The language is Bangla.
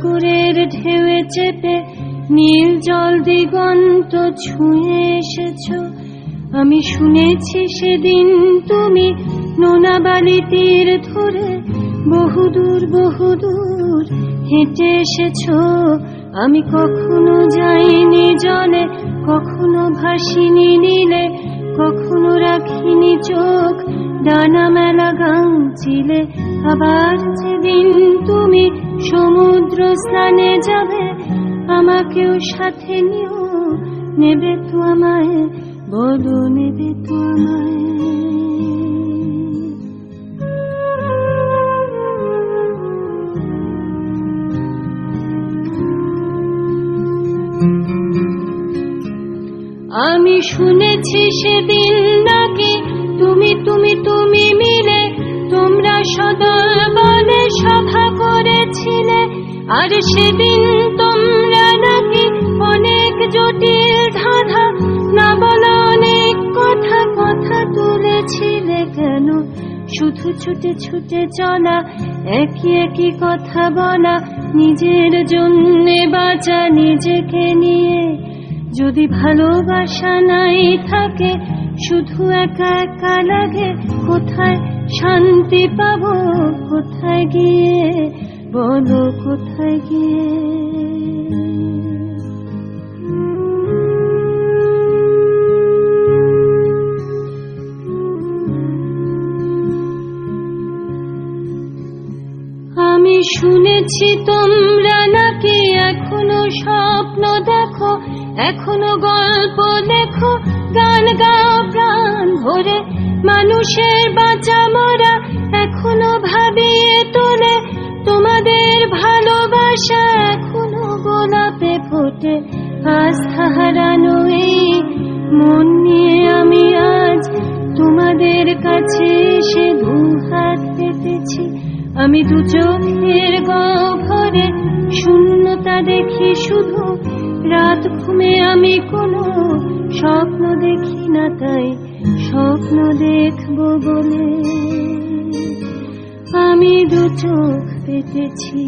সাগরের ঢেউয়ে চেপে নীল জল দিগন্ত ছুঁয়ে এসেছ। আমি শুনেছি সেদিন তুমি নোনা বালি তীর ধরে বহুদূর বহুদূর হেঁটে এসেছ। আমি কখনো যাইনি জলে, কখনো ভাসিনি নীলে, কখনো রাখিনি চোখ ডানা মেলা গাংচিলে। আবার যেদিন তুমি সমুদ্র স্নানে যাবে, আমাকেও সাথে নিও, নেবে তো আমায়, বলো নেবে তো আমায়। আমি শুনেছি সেদিন নাকি তুমি তুমি তুমি মিলে তোমরা সদল বলে সভা করেছিলে। আর সেদিন তোমরা নাকি অনেক জটিল ধাঁধা না বলা অনেক কথা কথা তুলেছিলে। কেন শুধু ছুটে ছুটে চলা, একই একই কথা বলা, নিজের জন্যে বাঁচা নিজেকে নিয়ে। যদি ভালোবাসা নাই থাকে, শুধু একা একা লাগে, কোথায় শান্তি পাবো, কোথায় গিয়ে, বলো কোথায় গিয়ে। আমি শুনেছি তোমরা নাকি এখনো স্বপ্ন দেখো, এখনো গল্প লেখো, গান গাও প্রাণ ভরে, মানুষের বাঁচা মরা এখনো ভাবিয়ে তোলে। তোমাদের ভালোবাসা এখনো গোলাপে ফোটে। আস্থা হারানো এই মন নিয়ে আমি আজ তোমাদের কাছে এসে দুহাত পেতেছি। আমি দু চোখের গহ্বরে শূন্যতা দেখি শুধু, রাত ঘুমে আমি কোনো স্বপ্ন দেখি না, তাই স্বপ্ন দেখবো বলে আমি দু চোখ পেতেছি।